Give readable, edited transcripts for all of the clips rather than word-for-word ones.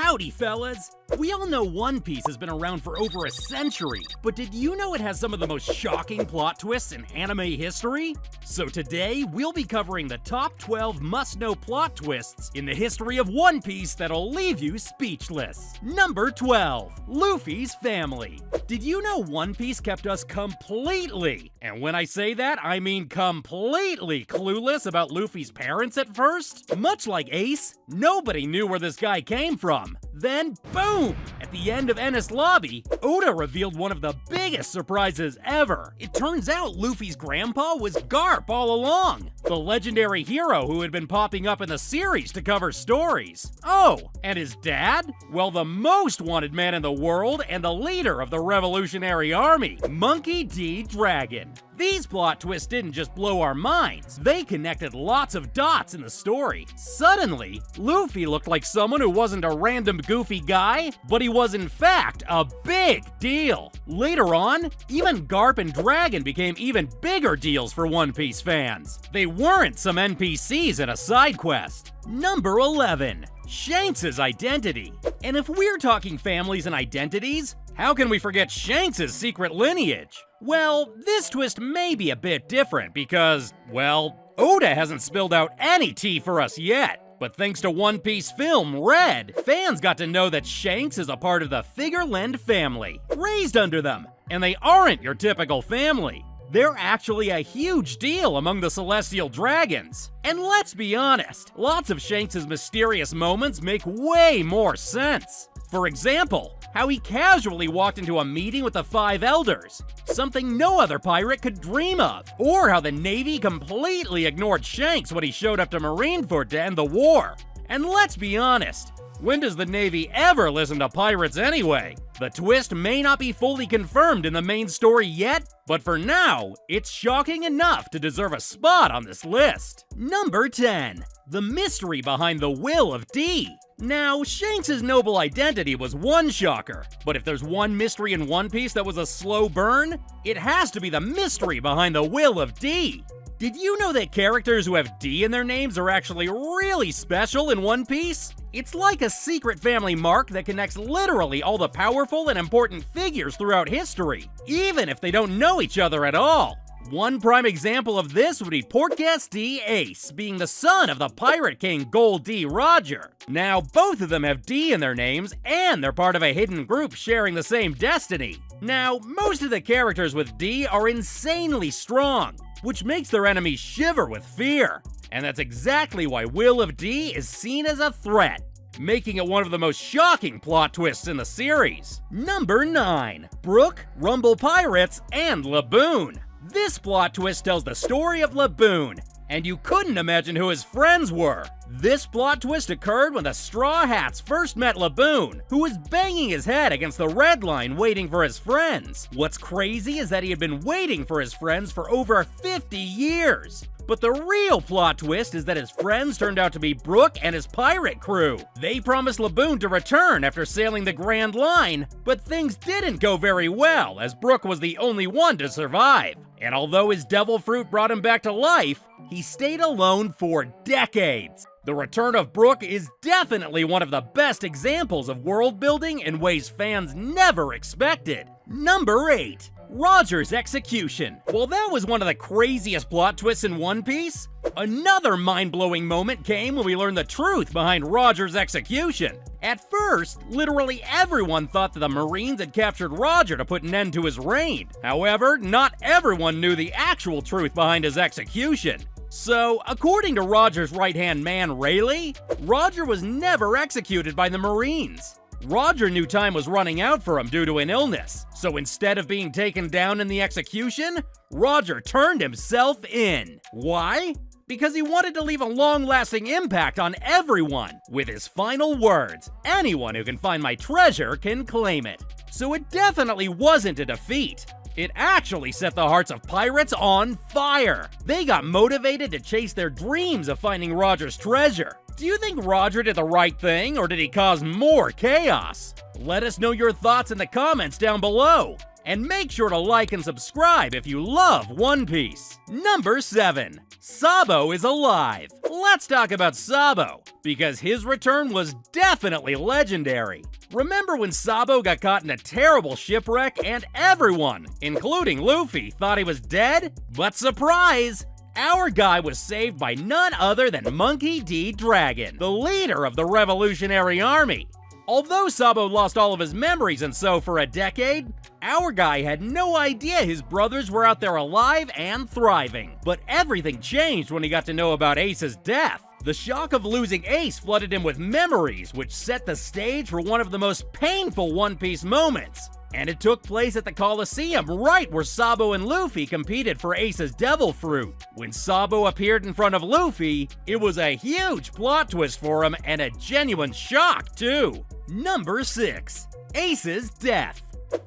Howdy, fellas! We all know One Piece has been around for over a century, but did you know it has some of the most shocking plot twists in anime history? So today, we'll be covering the top 12 must-know plot twists in the history of One Piece that'll leave you speechless. Number 12. Luffy's family. Did you know One Piece kept us completely, and when I say that, I mean completely clueless about Luffy's parents at first? Much like Ace, nobody knew where this guy came from. Then, boom! At the end of Enies Lobby, Oda revealed one of the biggest surprises ever. It turns out Luffy's grandpa was Garp all along, the legendary hero who had been popping up in the series to cover stories. Oh, and his dad? Well, the most wanted man in the world and the leader of the Revolutionary Army, Monkey D. Dragon. These plot twists didn't just blow our minds, they connected lots of dots in the story. Suddenly, Luffy looked like someone who wasn't a random goofy guy, but he was in fact a big deal. Later on, even Garp and Dragon became even bigger deals for One Piece fans. They weren't some NPCs in a side quest. Number 11. Shanks' identity. And if we're talking families and identities, how can we forget Shanks' secret lineage? Well, this twist may be a bit different because, well, Oda hasn't spilled out any tea for us yet. But thanks to One Piece film Red, fans got to know that Shanks is a part of the Figureland family, raised under them, and they aren't your typical family. They're actually a huge deal among the Celestial Dragons. And let's be honest, lots of Shanks' mysterious moments make way more sense. For example, how he casually walked into a meeting with the Five Elders, something no other pirate could dream of. Or how the Navy completely ignored Shanks when he showed up to Marineford to end the war. And let's be honest, when does the Navy ever listen to pirates anyway? The twist may not be fully confirmed in the main story yet, but for now, it's shocking enough to deserve a spot on this list. Number 10. The mystery behind the will of D. Now, Shanks' noble identity was one shocker, but if there's one mystery in One Piece that was a slow burn, it has to be the mystery behind the will of D. Did you know that characters who have D in their names are actually really special in One Piece? It's like a secret family mark that connects literally all the powerful and important figures throughout history, even if they don't know each other at all. One prime example of this would be Portgas D. Ace, being the son of the Pirate King Gold D. Roger. Now, both of them have D in their names, and they're part of a hidden group sharing the same destiny. Now, most of the characters with D are insanely strong, which makes their enemies shiver with fear. And that's exactly why Will of D is seen as a threat, making it one of the most shocking plot twists in the series. Number 9. Brooke, Rumble Pirates, and Laboon. This plot twist tells the story of Laboon, and you couldn't imagine who his friends were. This plot twist occurred when the Straw Hats first met Laboon, who was banging his head against the Red Line waiting for his friends. What's crazy is that he had been waiting for his friends for over 50 years. But the real plot twist is that his friends turned out to be Brooke and his pirate crew. They promised Laboon to return after sailing the Grand Line, but things didn't go very well, as Brooke was the only one to survive. And although his devil fruit brought him back to life, he stayed alone for decades. The return of Brooke is definitely one of the best examples of world building in ways fans never expected. Number 8. Roger's execution. While that was one of the craziest plot twists in One Piece, another mind-blowing moment came when we learned the truth behind Roger's execution. At first, literally everyone thought that the Marines had captured Roger to put an end to his reign. However, not everyone knew the actual truth behind his execution. So, according to Roger's right-hand man, Rayleigh, Roger was never executed by the Marines. Roger knew time was running out for him due to an illness, so instead of being taken down in the execution, Roger turned himself in. Why? Because he wanted to leave a long-lasting impact on everyone. With his final words, anyone who can find my treasure can claim it. So it definitely wasn't a defeat. It actually set the hearts of pirates on fire. They got motivated to chase their dreams of finding Roger's treasure. Do you think Roger did the right thing, or did he cause more chaos? Let us know your thoughts in the comments down below. And make sure to like and subscribe if you love One Piece. Number 7. Sabo is alive. Let's talk about Sabo, because his return was definitely legendary. Remember when Sabo got caught in a terrible shipwreck and everyone, including Luffy, thought he was dead? But surprise! Our guy was saved by none other than Monkey D. Dragon, the leader of the Revolutionary Army. Although Sabo lost all of his memories and so for a decade, our guy had no idea his brothers were out there alive and thriving. But everything changed when he got to know about Ace's death. The shock of losing Ace flooded him with memories, which set the stage for one of the most painful One Piece moments. And it took place at the Coliseum, right where Sabo and Luffy competed for Ace's Devil Fruit. When Sabo appeared in front of Luffy, it was a huge plot twist for him and a genuine shock, too. Number 6. Ace's death.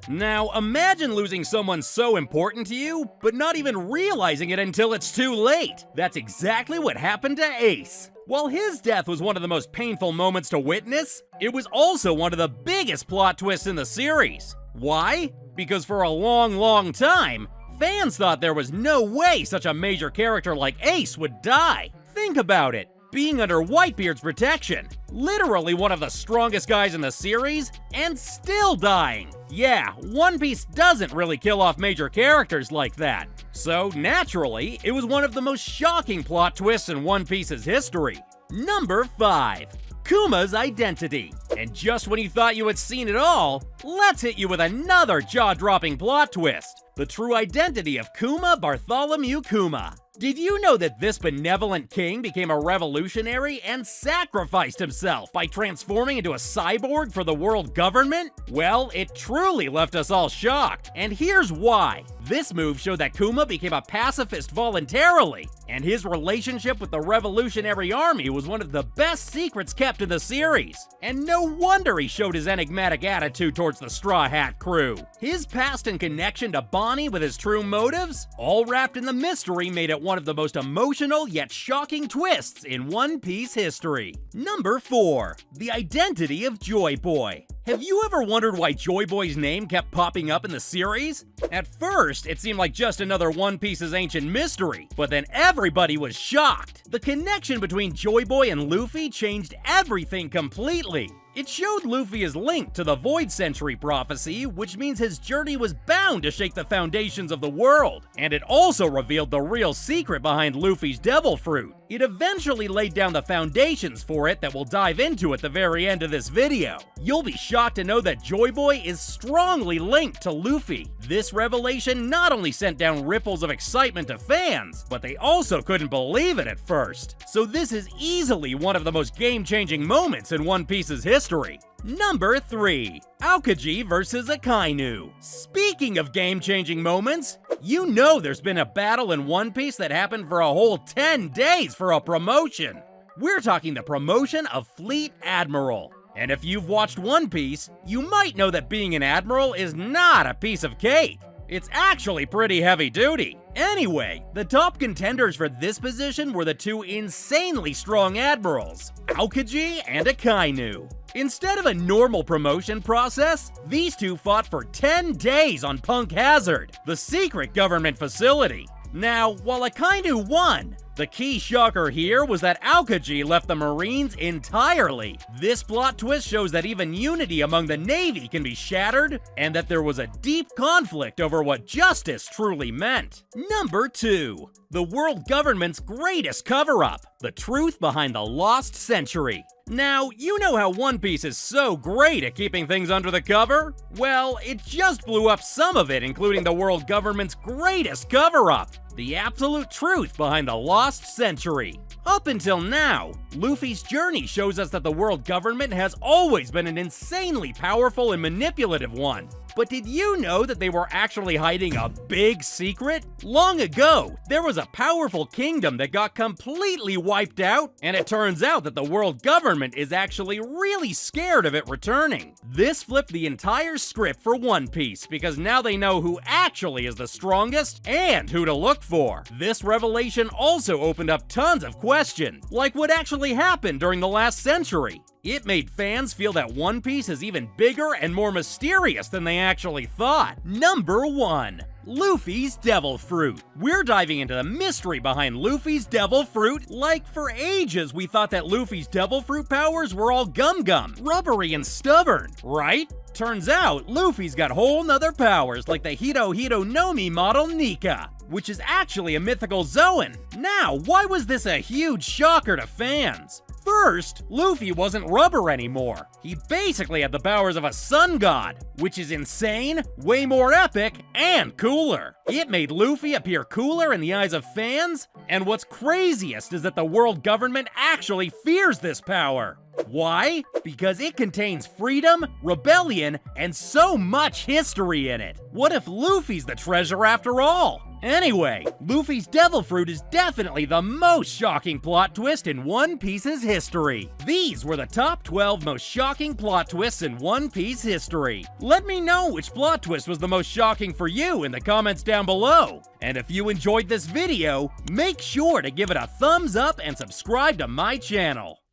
Now, imagine losing someone so important to you, but not even realizing it until it's too late. That's exactly what happened to Ace. While his death was one of the most painful moments to witness, it was also one of the biggest plot twists in the series. Why? Because for a long time, fans thought there was no way such a major character like Ace would die. Think about it. Being under Whitebeard's protection, literally one of the strongest guys in the series, and still dying. Yeah, One Piece doesn't really kill off major characters like that. So naturally, it was one of the most shocking plot twists in One Piece's history. Number 5. Kuma's identity. And just when you thought you had seen it all, let's hit you with another jaw-dropping plot twist. The true identity of Kuma Bartholomew Kuma. Did you know that this benevolent king became a revolutionary and sacrificed himself by transforming into a cyborg for the world government? Well, it truly left us all shocked, and here's why. This move showed that Kuma became a pacifist voluntarily, and his relationship with the Revolutionary Army was one of the best secrets kept in the series. And no wonder he showed his enigmatic attitude towards the Straw Hat crew. His past and connection to Bonnie with his true motives, all wrapped in the mystery, made it one of the most emotional yet shocking twists in One Piece history. Number 4. The identity of Joy Boy. Have you ever wondered why Joy Boy's name kept popping up in the series? At first, it seemed like just another One Piece's ancient mystery, but then everybody was shocked. The connection between Joy Boy and Luffy changed everything completely. It showed Luffy is linked to the Void Century prophecy, which means his journey was bound to shake the foundations of the world. And it also revealed the real secret behind Luffy's Devil Fruit. It eventually laid down the foundations for it that we'll dive into at the very end of this video. You'll be shocked to know that Joy Boy is strongly linked to Luffy. This revelation not only sent down ripples of excitement to fans, but they also couldn't believe it at first. So this is easily one of the most game-changing moments in One Piece's history. Number 3. Aokiji versus Akainu. Speaking of game-changing moments, you know there's been a battle in One Piece that happened for a whole 10 days for a promotion. We're talking the promotion of Fleet Admiral. And if you've watched One Piece, you might know that being an admiral is not a piece of cake. It's actually pretty heavy duty. Anyway, the top contenders for this position were the two insanely strong admirals, Aokiji and Akainu. Instead of a normal promotion process, these two fought for 10 days on Punk Hazard, the secret government facility. Now, while Akainu won, the key shocker here was that Aokiji left the Marines entirely. This plot twist shows that even unity among the Navy can be shattered, and that there was a deep conflict over what justice truly meant. Number 2. The world government's greatest cover-up, the truth behind the lost century. Now, you know how One Piece is so great at keeping things under the cover? Well, it just blew up some of it, including the world government's greatest cover-up, the absolute truth behind the lost century. Up until now, Luffy's journey shows us that the world government has always been an insanely powerful and manipulative one. But did you know that they were actually hiding a big secret? Long ago, there was a powerful kingdom that got completely wiped out, and it turns out that the world government is actually really scared of it returning. This flipped the entire script for One Piece, because now they know who actually is the strongest and who to look for. This revelation also opened up tons of questions, like what actually happened during the last century. It made fans feel that One Piece is even bigger and more mysterious than they actually thought. Number 1. Luffy's Devil Fruit. We're diving into the mystery behind Luffy's Devil Fruit. Like, for ages we thought that Luffy's Devil Fruit powers were all gum-gum, rubbery and stubborn, right? Turns out, Luffy's got whole nother powers like the Hito Hito Nomi model Nika, which is actually a mythical Zoan. Now, why was this a huge shocker to fans? First, Luffy wasn't rubber anymore. He basically had the powers of a sun god, which is insane, way more epic, and cooler. It made Luffy appear cooler in the eyes of fans, and what's craziest is that the world government actually fears this power. Why? Because it contains freedom, rebellion, and so much history in it. What if Luffy's the treasure after all? Anyway, Luffy's Devil Fruit is definitely the most shocking plot twist in One Piece's history. These were the top 12 most shocking plot twists in One Piece history. Let me know which plot twist was the most shocking for you in the comments down below. And if you enjoyed this video, make sure to give it a thumbs up and subscribe to my channel.